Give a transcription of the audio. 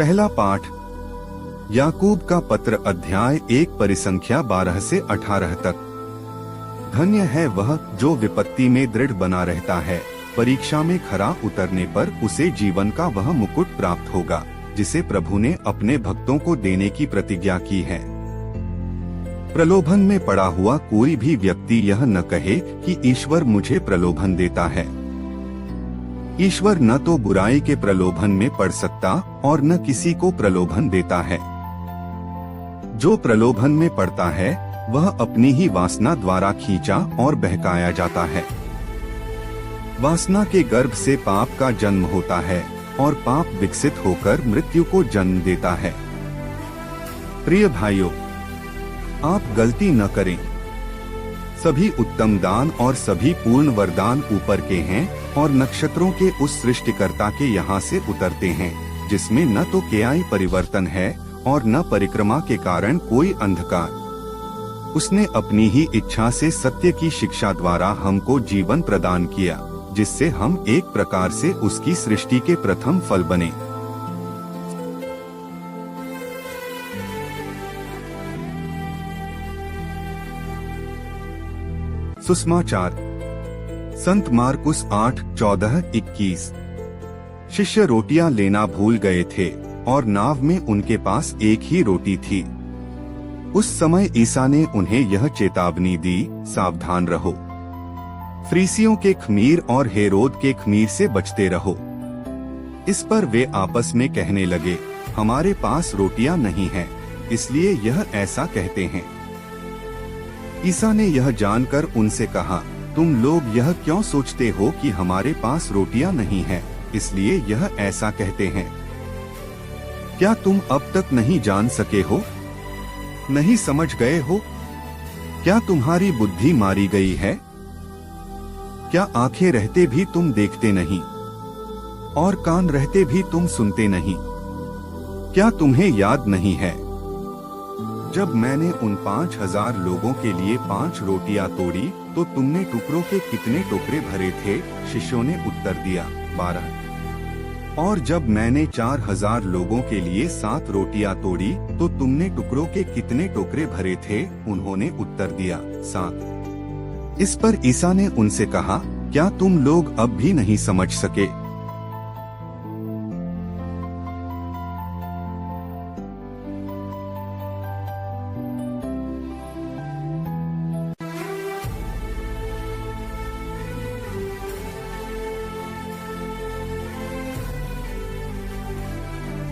पहला पाठ याकूब का पत्र अध्याय 1 परिसंख्या 12 से 18 तक। धन्य है वह जो विपत्ति में दृढ़ बना रहता है, परीक्षा में खरा उतरने पर उसे जीवन का वह मुकुट प्राप्त होगा जिसे प्रभु ने अपने भक्तों को देने की प्रतिज्ञा की है। प्रलोभन में पड़ा हुआ कोई भी व्यक्ति यह न कहे कि ईश्वर मुझे प्रलोभन देता है। ईश्वर न तो बुराई के प्रलोभन में पड़ सकता और न किसी को प्रलोभन देता है। जो प्रलोभन में पड़ता है वह अपनी ही वासना द्वारा खींचा और बहकाया जाता है। वासना के गर्भ से पाप का जन्म होता है और पाप विकसित होकर मृत्यु को जन्म देता है। प्रिय भाइयों, आप गलती न करें। सभी उत्तम दान और सभी पूर्ण वरदान ऊपर के हैं और नक्षत्रों के उस सृष्टिकर्ता के यहाँ से उतरते हैं, जिसमें न तो क्याई परिवर्तन है और न परिक्रमा के कारण कोई अंधकार। उसने अपनी ही इच्छा से सत्य की शिक्षा द्वारा हमको जीवन प्रदान किया, जिससे हम एक प्रकार से उसकी सृष्टि के प्रथम फल बने। सुसमाचार संत मार्कुस 8:14-21। शिष्य रोटियां लेना भूल गए थे और नाव में उनके पास एक ही रोटी थी। उस समय ईसा ने उन्हें यह चेतावनी दी, सावधान रहो। फरीसियों के खमीर और हेरोद के खमीर से बचते रहो। इस पर वे आपस में कहने लगे, हमारे पास रोटियां नहीं हैं, इसलिए यह ऐसा कहते हैं। ईसा ने यह जानकर उनसे कहा, तुम लोग यह क्यों सोचते हो कि हमारे पास रोटियां नहीं हैं, इसलिए यह ऐसा कहते हैं। क्या तुम अब तक नहीं जान सके हो? नहीं समझ गए हो? क्या तुम्हारी बुद्धि मारी गई है? क्या आंखें रहते भी तुम देखते नहीं और कान रहते भी तुम सुनते नहीं? क्या तुम्हें याद नहीं है जब मैंने उन 5000 लोगों के लिए 5 रोटियां तोड़ी तो तुमने टुकड़ों के कितने टोकरे भरे थे? शिष्यों ने उत्तर दिया, 12। और जब मैंने 4000 लोगों के लिए 7 रोटियां तोड़ी तो तुमने टुकड़ों के कितने टोकरे भरे थे? उन्होंने उत्तर दिया, 7। इस पर ईसा ने उनसे कहा, क्या तुम लोग अब भी नहीं समझ सके?